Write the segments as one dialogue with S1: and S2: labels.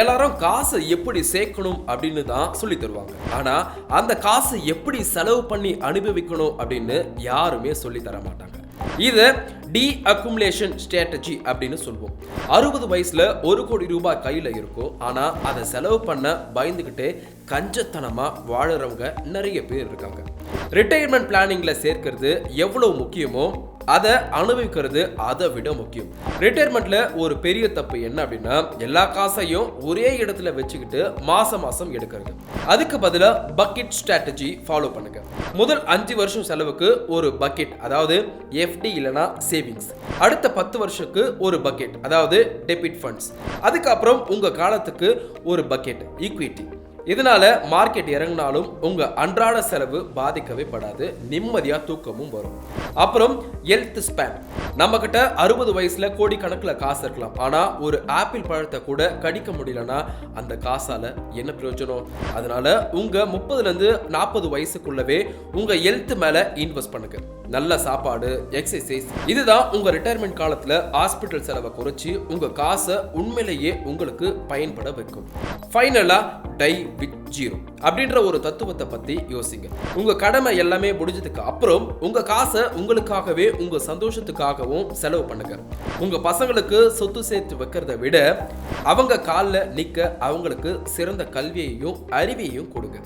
S1: எல்லாரும் காசை எப்படி சேர்க்கணும் அப்படின்னு தான் சொல்லி தருவாங்க. ஆனா அந்த காசை எப்படி செலவு பண்ணி அனுபவிக்கணும் அப்படின்னு யாருமே சொல்லி தர மாட்டாங்க. இது டி அக்குமுலேஷன் ஸ்ட்ராட்டஜி அப்படின்னு சொல்லுவோம். 60 வயசுல 1 கோடி ரூபாய் கையில இருக்கும். ஆனா அதை செலவு பண்ண பயந்துகிட்டே கஞ்சத்தனமா வாழறவங்க நிறைய பேர் இருக்காங்க. ரிட்டையர்மெண்ட் பிளானிங்ல சேர்க்கிறது எவ்வளவு முக்கியமோ அதை அனுபவிக்கிறது அதை விட முக்கியம். ரிட்டையர்மெண்ட்ல ஒரு பெரிய தப்பு என்ன அப்படின்னா, எல்லா காசையும் ஒரே இடத்துல வச்சுக்கிட்டு மாசம் எடுக்கிறது. அதுக்கு பதிலா பக்கெட் ஸ்ட்ராட்டஜி ஃபாலோ பண்ணுங்க. முதல் 5 வருஷம் செலவுக்கு ஒரு பக்கெட், அதாவது எஃப்டி இல்லனா சேவிங்ஸ். அடுத்த 10 வருஷத்துக்கு ஒரு பக்கெட், அதாவது டெபிட் ஃபண்ட்ஸ். அதுக்கப்புறம் உங்க காலத்துக்கு ஒரு பக்கெட் ஈக்விட்டி. இதனால மார்க்கெட் இறங்கினாலும் உங்க அன்றாட செலவு பாதிக்கவே படாது, நிம்மதியா தூக்கமும் வரும். அப்புறம் ஹெல்த் ஸ்பேன். நம்ம கிட்ட 60 வயசுல கோடிக்கணக்கில் காசு இருக்கலாம். ஆனா ஒரு ஆப்பிள் பழத்தை கூட கடிக்க முடியலன்னா அந்த காசால என்ன பிரயோஜனம்? அதனால உங்க 30ல இருந்து 40 வயசுக்குள்ளவே உங்க ஹெல்த் மேல இன்வெஸ்ட் பண்ணுங்க. நல்ல சாப்பாடு, எக்ஸசைஸ், இதுதான் உங்க ரிட்டையர்மெண்ட் காலத்துல ஹாஸ்பிட்டல் செலவை குறைச்சி உங்க காசை உண்மையிலேயே உங்களுக்கு பயன்பட வைக்கும். ஃபைனலா டை வித் ஜீரோ அப்படின்ற ஒரு தத்துவத்தை பத்தி யோசிங்க. உங்க கடமை எல்லாமே முடிஞ்சதுக்கு அப்புறம் உங்க காசை உங்களுக்காகவே, உங்க சந்தோஷத்துக்காகவும் செலவு பண்ணுங்க. உங்க பசங்களுக்கு சொத்து சேர்த்து வைக்கிறத விட அவங்க காலில் நிக்க அவங்களுக்கு சிறந்த கல்வியையும் அறிவையும் கொடுங்க.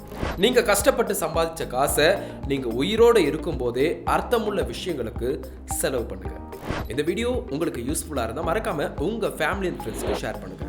S1: நீங்க கஷ்டப்பட்டு சம்பாதிச்ச காசை நீங்க உயிரோட இருக்கும் போதே அர்த்தமுள்ள விஷயங்களுக்கு செலவு பண்ணுங்க. இந்த வீடியோ உங்களுக்கு யூஸ்ஃபுல்லா இருந்தா மறக்காம உங்க ஃபேமிலி அண்ட் ஃப்ரெண்ட்ஸ்க்கு ஷேர் பண்ணுங்க.